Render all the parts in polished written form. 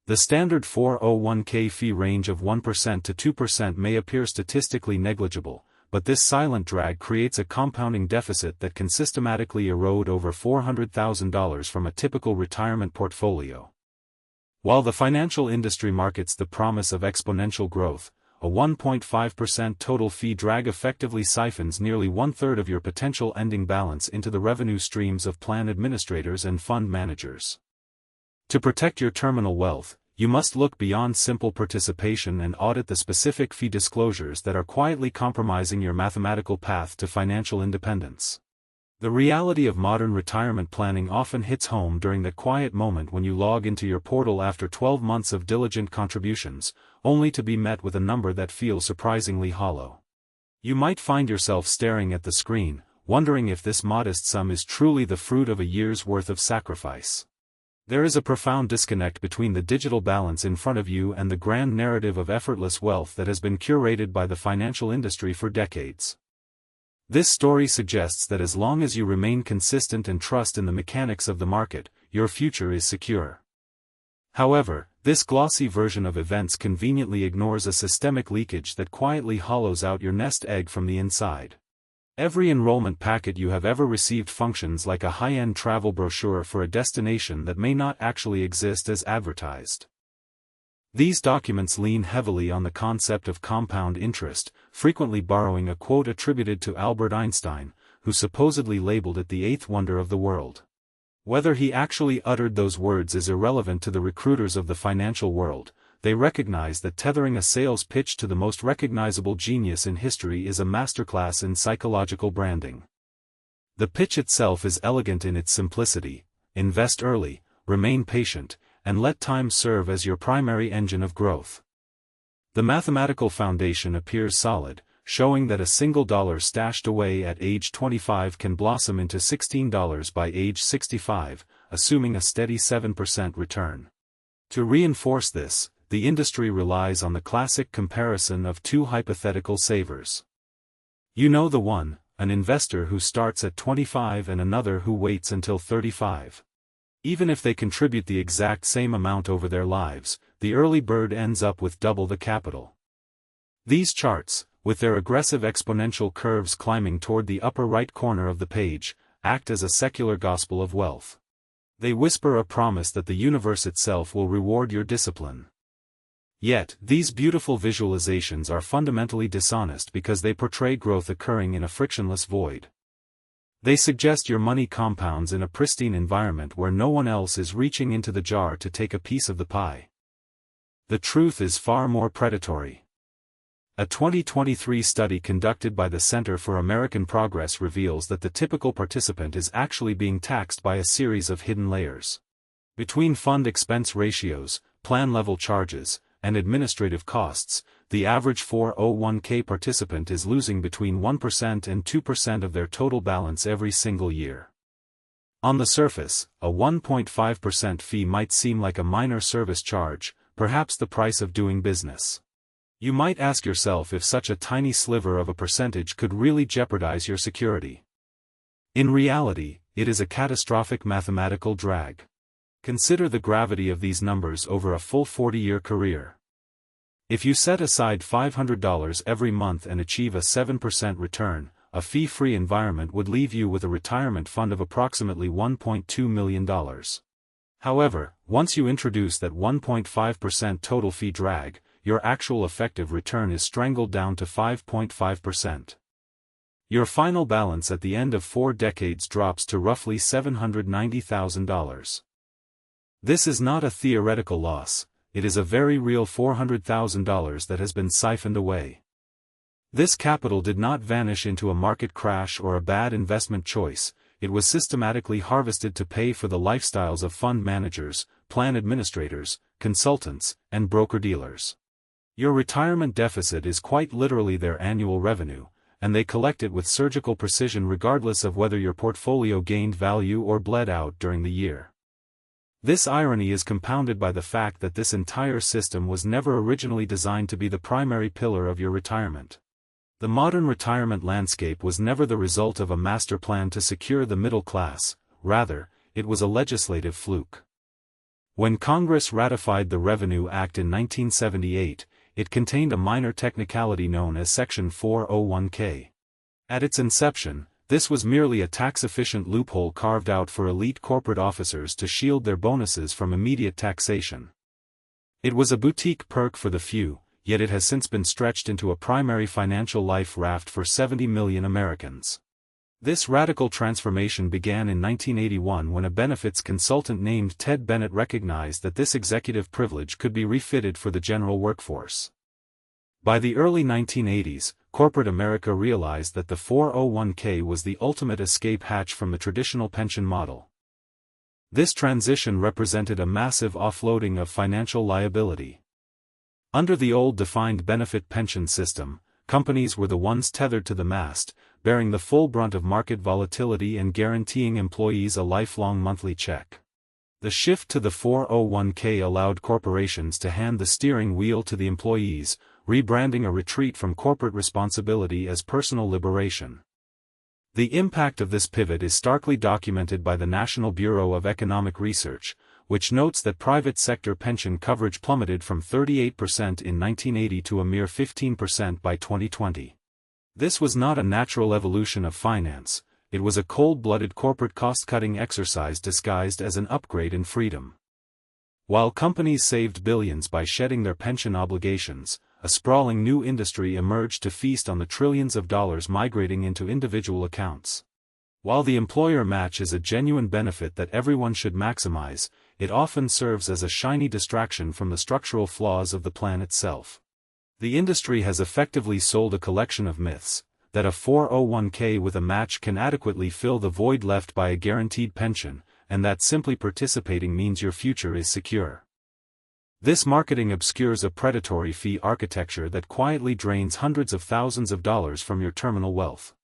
The standard 401k fee range of 1% to 2% may appear statistically negligible, but this silent drag creates a compounding deficit that can systematically erode over $400,000 from a typical retirement portfolio. While the financial industry markets the promise of exponential growth, a 1.5% total fee drag effectively siphons nearly one-third of your potential ending balance into the revenue streams of plan administrators and fund managers. To protect your terminal wealth, you must look beyond simple participation and audit the specific fee disclosures that are quietly compromising your mathematical path to financial independence. The reality of modern retirement planning often hits home during that quiet moment when you log into your portal after 12 months of diligent contributions, only to be met with a number that feels surprisingly hollow. You might find yourself staring at the screen, wondering if this modest sum is truly the fruit of a year's worth of sacrifice. There is a profound disconnect between the digital balance in front of you and the grand narrative of effortless wealth that has been curated by the financial industry for decades. This story suggests that as long as you remain consistent and trust in the mechanics of the market, your future is secure. However, this glossy version of events conveniently ignores a systemic leakage that quietly hollows out your nest egg from the inside. Every enrollment packet you have ever received functions like a high-end travel brochure for a destination that may not actually exist as advertised. These documents lean heavily on the concept of compound interest, frequently borrowing a quote attributed to Albert Einstein, who supposedly labeled it the eighth wonder of the world. Whether he actually uttered those words is irrelevant to the recruiters of the financial world. They recognize that tethering a sales pitch to the most recognizable genius in history is a masterclass in psychological branding. The pitch itself is elegant in its simplicity: invest early, remain patient, and let time serve as your primary engine of growth. The mathematical foundation appears solid, showing that a single dollar stashed away at age 25 can blossom into $16 by age 65, assuming a steady 7% return. To reinforce this, the industry relies on the classic comparison of two hypothetical savers. You know the one, an investor who starts at 25 and another who waits until 35. Even if they contribute the exact same amount over their lives, the early bird ends up with double the capital. These charts, with their aggressive exponential curves climbing toward the upper right corner of the page, act as a secular gospel of wealth. They whisper a promise that the universe itself will reward your discipline. Yet, these beautiful visualizations are fundamentally dishonest because they portray growth occurring in a frictionless void. They suggest your money compounds in a pristine environment where no one else is reaching into the jar to take a piece of the pie. The truth is far more predatory. A 2023 study conducted by the Center for American Progress reveals that the typical participant is actually being taxed by a series of hidden layers. Between fund expense ratios, plan-level charges, and administrative costs, the average 401k participant is losing between 1% and 2% of their total balance every single year. On the surface, a 1.5% fee might seem like a minor service charge, perhaps the price of doing business. You might ask yourself if such a tiny sliver of a percentage could really jeopardize your security. In reality, it is a catastrophic mathematical drag. Consider the gravity of these numbers over a full 40-year career. If you set aside $500 every month and achieve a 7% return, a fee-free environment would leave you with a retirement fund of approximately $1.2 million. However, once you introduce that 1.5% total fee drag, your actual effective return is strangled down to 5.5%. Your final balance at the end of 4 decades drops to roughly $790,000. This is not a theoretical loss, it is a very real $400,000 that has been siphoned away. This capital did not vanish into a market crash or a bad investment choice, it was systematically harvested to pay for the lifestyles of fund managers, plan administrators, consultants, and broker-dealers. Your retirement deficit is quite literally their annual revenue, and they collect it with surgical precision regardless of whether your portfolio gained value or bled out during the year. This irony is compounded by the fact that this entire system was never originally designed to be the primary pillar of your retirement. The modern retirement landscape was never the result of a master plan to secure the middle class, rather, it was a legislative fluke. When Congress ratified the Revenue Act in 1978, it contained a minor technicality known as Section 401k. At its inception, this was merely a tax-efficient loophole carved out for elite corporate officers to shield their bonuses from immediate taxation. It was a boutique perk for the few, yet it has since been stretched into a primary financial life raft for 70 million Americans. This radical transformation began in 1981 when a benefits consultant named Ted Bennett recognized that this executive privilege could be refitted for the general workforce. By the early 1980s, corporate America realized that the 401k was the ultimate escape hatch from the traditional pension model. This transition represented a massive offloading of financial liability. Under the old defined benefit pension system, companies were the ones tethered to the mast, bearing the full brunt of market volatility and guaranteeing employees a lifelong monthly check. The shift to the 401k allowed corporations to hand the steering wheel to the employees, rebranding a retreat from corporate responsibility as personal liberation. The impact of this pivot is starkly documented by the National Bureau of Economic Research, which notes that private sector pension coverage plummeted from 38% in 1980 to a mere 15% by 2020. This was not a natural evolution of finance, it was a cold-blooded corporate cost-cutting exercise disguised as an upgrade in freedom. While companies saved billions by shedding their pension obligations, a sprawling new industry emerged to feast on the trillions of dollars migrating into individual accounts. While the employer match is a genuine benefit that everyone should maximize, it often serves as a shiny distraction from the structural flaws of the plan itself. The industry has effectively sold a collection of myths, that a 401k with a match can adequately fill the void left by a guaranteed pension, and that simply participating means your future is secure. This marketing obscures a predatory fee architecture that quietly drains hundreds of thousands of dollars from your terminal wealth.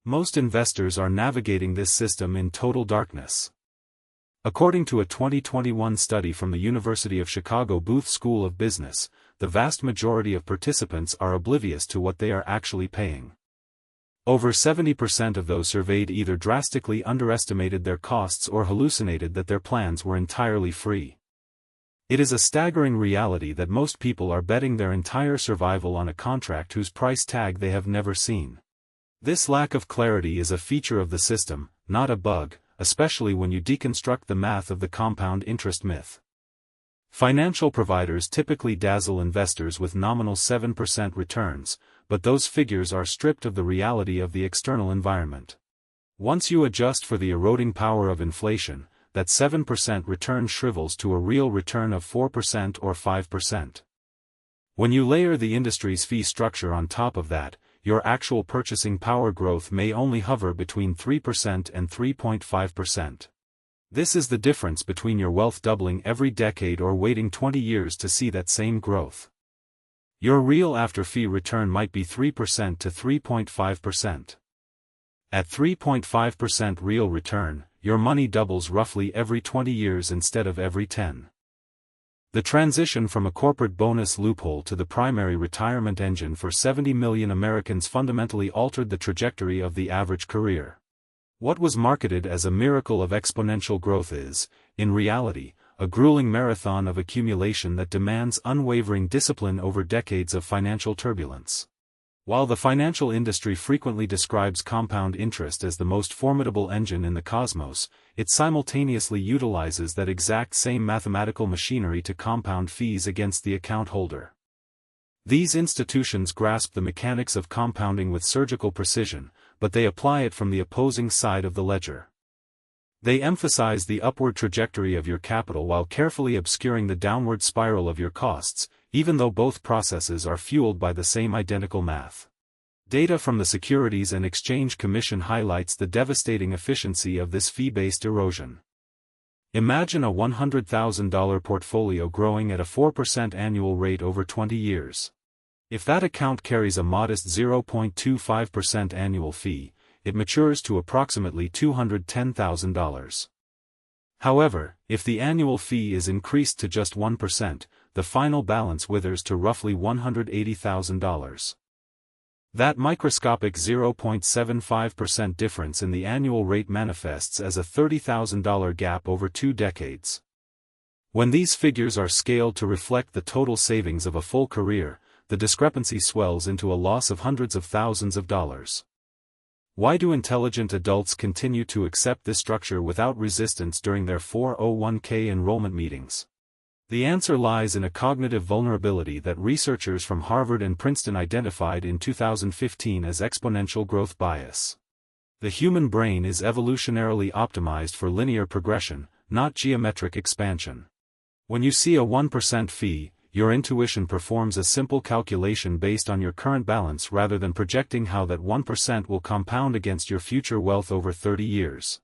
Most investors are navigating this system in total darkness. According to a 2021 study from the University of Chicago Booth School of Business, the vast majority of participants are oblivious to what they are actually paying. Over 70% of those surveyed either drastically underestimated their costs or hallucinated that their plans were entirely free. It is a staggering reality that most people are betting their entire survival on a contract whose price tag they have never seen. This lack of clarity is a feature of the system, not a bug, especially when you deconstruct the math of the compound interest myth. Financial providers typically dazzle investors with nominal 7% returns, but those figures are stripped of the reality of the external environment. Once you adjust for the eroding power of inflation, that 7% return shrivels to a real return of 4% or 5%. When you layer the industry's fee structure on top of that, your actual purchasing power growth may only hover between 3% and 3.5%. This is the difference between your wealth doubling every decade or waiting 20 years to see that same growth. Your real after-fee return might be 3% to 3.5%. At 3.5% real return, your money doubles roughly every 20 years instead of every 10. The transition from a corporate bonus loophole to the primary retirement engine for 70 million Americans fundamentally altered the trajectory of the average career. What was marketed as a miracle of exponential growth is, in reality, a grueling marathon of accumulation that demands unwavering discipline over decades of financial turbulence. While the financial industry frequently describes compound interest as the most formidable engine in the cosmos, it simultaneously utilizes that exact same mathematical machinery to compound fees against the account holder. These institutions grasp the mechanics of compounding with surgical precision, but they apply it from the opposing side of the ledger. They emphasize the upward trajectory of your capital while carefully obscuring the downward spiral of your costs, even though both processes are fueled by the same identical math. Data from the Securities and Exchange Commission highlights the devastating efficiency of this fee-based erosion. Imagine a $100,000 portfolio growing at a 4% annual rate over 20 years. If that account carries a modest 0.25% annual fee, it matures to approximately $210,000. However, if the annual fee is increased to just 1%, the final balance withers to roughly $180,000. That microscopic 0.75% difference in the annual rate manifests as a $30,000 gap over 2 decades. When these figures are scaled to reflect the total savings of a full career, the discrepancy swells into a loss of hundreds of thousands of dollars. Why do intelligent adults continue to accept this structure without resistance during their 401k enrollment meetings? The answer lies in a cognitive vulnerability that researchers from Harvard and Princeton identified in 2015 as exponential growth bias. The human brain is evolutionarily optimized for linear progression, not geometric expansion. When you see a 1% fee, your intuition performs a simple calculation based on your current balance rather than projecting how that 1% will compound against your future wealth over 30 years.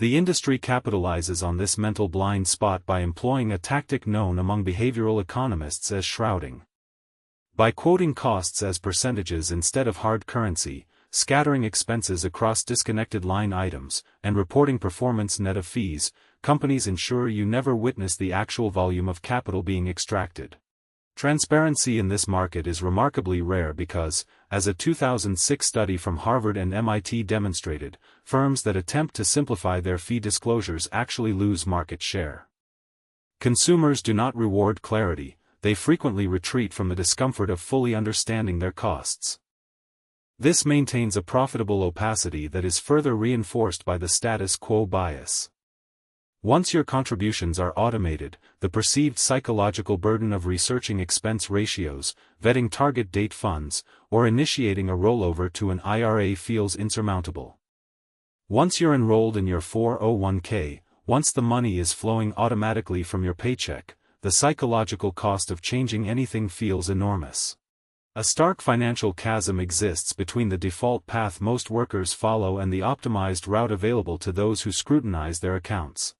The industry capitalizes on this mental blind spot by employing a tactic known among behavioral economists as shrouding. By quoting costs as percentages instead of hard currency, scattering expenses across disconnected line items, and reporting performance net of fees, companies ensure you never witness the actual volume of capital being extracted. Transparency in this market is remarkably rare because, as a 2006 study from Harvard and MIT demonstrated, firms that attempt to simplify their fee disclosures actually lose market share. Consumers do not reward clarity, they frequently retreat from the discomfort of fully understanding their costs. This maintains a profitable opacity that is further reinforced by the status quo bias. Once your contributions are automated, the perceived psychological burden of researching expense ratios, vetting target date funds, or initiating a rollover to an IRA feels insurmountable. Once you're enrolled in your 401k, once the money is flowing automatically from your paycheck, the psychological cost of changing anything feels enormous. A stark financial chasm exists between the default path most workers follow and the optimized route available to those who scrutinize their accounts.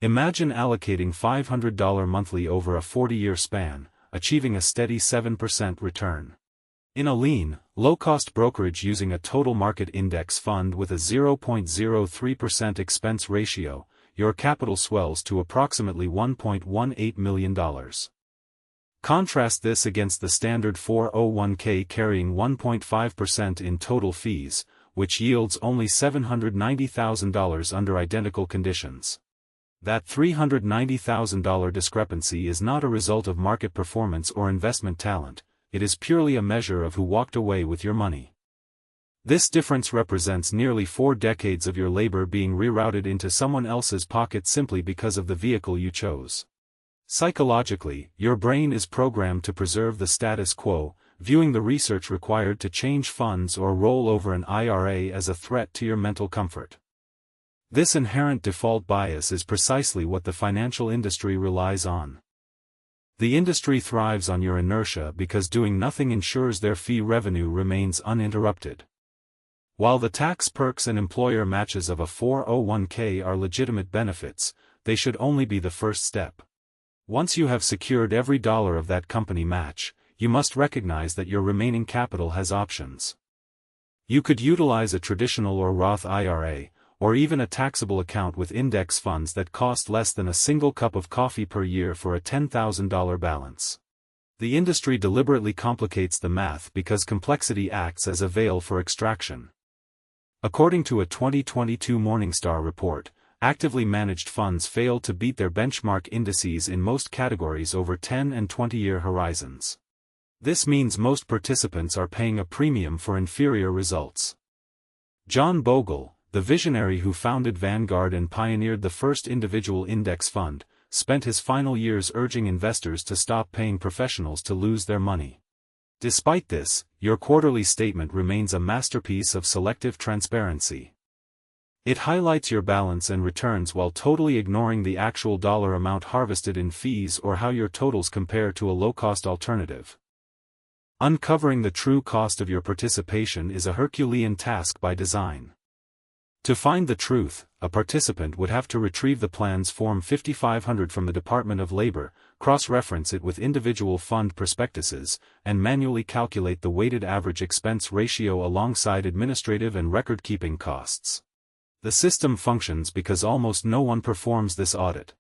Imagine allocating $500 monthly over a 40-year span, achieving a steady 7% return. In a lean, low-cost brokerage using a total market index fund with a 0.03% expense ratio, your capital swells to approximately $1.18 million. Contrast this against the standard 401k carrying 1.5% in total fees, which yields only $790,000 under identical conditions. That $390,000 discrepancy is not a result of market performance or investment talent, it is purely a measure of who walked away with your money. This difference represents nearly 4 decades of your labor being rerouted into someone else's pocket simply because of the vehicle you chose. Psychologically, your brain is programmed to preserve the status quo, viewing the research required to change funds or roll over an IRA as a threat to your mental comfort. This inherent default bias is precisely what the financial industry relies on. The industry thrives on your inertia because doing nothing ensures their fee revenue remains uninterrupted. While the tax perks and employer matches of a 401k are legitimate benefits, they should only be the first step. Once you have secured every dollar of that company match, you must recognize that your remaining capital has options. You could utilize a traditional or Roth IRA, or even a taxable account with index funds that cost less than a single cup of coffee per year for a $10,000 balance. The industry deliberately complicates the math because complexity acts as a veil for extraction. According to a 2022 Morningstar report, actively managed funds fail to beat their benchmark indices in most categories over 10 and 20-year horizons. This means most participants are paying a premium for inferior results. John Bogle, the visionary who founded Vanguard and pioneered the first individual index fund, spent his final years urging investors to stop paying professionals to lose their money. Despite this, your quarterly statement remains a masterpiece of selective transparency. It highlights your balance and returns while totally ignoring the actual dollar amount harvested in fees or how your totals compare to a low-cost alternative. Uncovering the true cost of your participation is a Herculean task by design. To find the truth, a participant would have to retrieve the plan's Form 5500 from the Department of Labor, cross-reference it with individual fund prospectuses, and manually calculate the weighted average expense ratio alongside administrative and record-keeping costs. The system functions because almost no one performs this audit.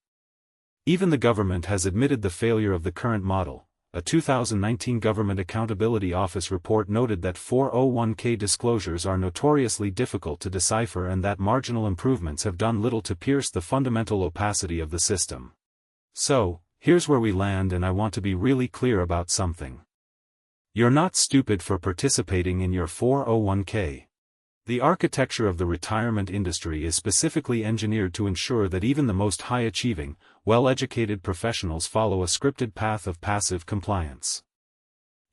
Even the government has admitted the failure of the current model. A 2019 Government Accountability Office report noted that 401k disclosures are notoriously difficult to decipher and that marginal improvements have done little to pierce the fundamental opacity of the system. So, here's where we land, and I want to be really clear about something. You're not stupid for participating in your 401k. The architecture of the retirement industry is specifically engineered to ensure that even the most high-achieving, well-educated professionals follow a scripted path of passive compliance.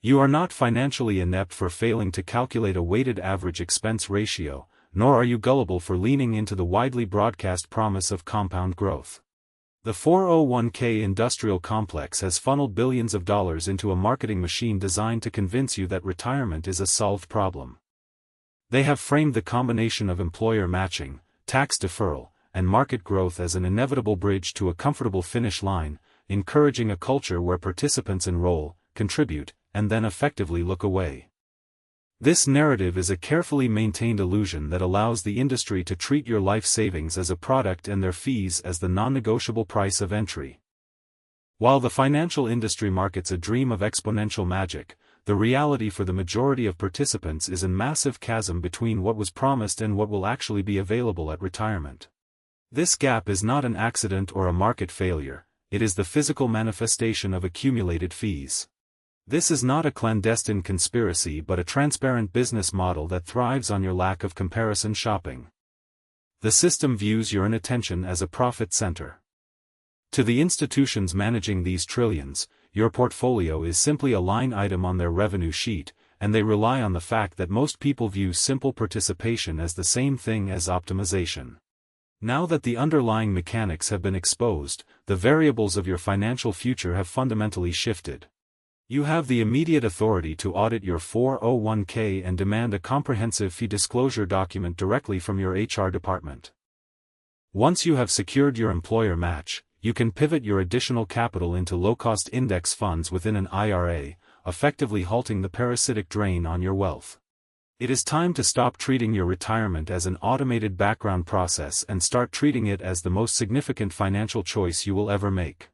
You are not financially inept for failing to calculate a weighted average expense ratio, nor are you gullible for leaning into the widely broadcast promise of compound growth. The 401k industrial complex has funneled billions of dollars into a marketing machine designed to convince you that retirement is a solved problem. They have framed the combination of employer matching, tax deferral, and market growth as an inevitable bridge to a comfortable finish line, encouraging a culture where participants enroll, contribute, and then effectively look away. This narrative is a carefully maintained illusion that allows the industry to treat your life savings as a product and their fees as the non-negotiable price of entry. While the financial industry markets a dream of exponential magic, the reality for the majority of participants is a massive chasm between what was promised and what will actually be available at retirement. This gap is not an accident or a market failure, it is the physical manifestation of accumulated fees. This is not a clandestine conspiracy but a transparent business model that thrives on your lack of comparison shopping. The system views your inattention as a profit center. To the institutions managing these trillions, your portfolio is simply a line item on their revenue sheet, and they rely on the fact that most people view simple participation as the same thing as optimization. Now that the underlying mechanics have been exposed, the variables of your financial future have fundamentally shifted. You have the immediate authority to audit your 401k and demand a comprehensive fee disclosure document directly from your HR department. Once you have secured your employer match, you can pivot your additional capital into low-cost index funds within an IRA, effectively halting the parasitic drain on your wealth. It is time to stop treating your retirement as an automated background process and start treating it as the most significant financial choice you will ever make.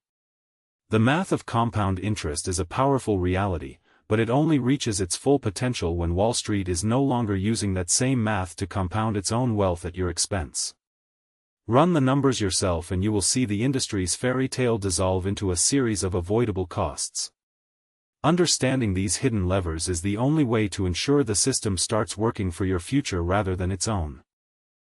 The math of compound interest is a powerful reality, but it only reaches its full potential when Wall Street is no longer using that same math to compound its own wealth at your expense. Run the numbers yourself and you will see the industry's fairy tale dissolve into a series of avoidable costs. Understanding these hidden levers is the only way to ensure the system starts working for your future rather than its own.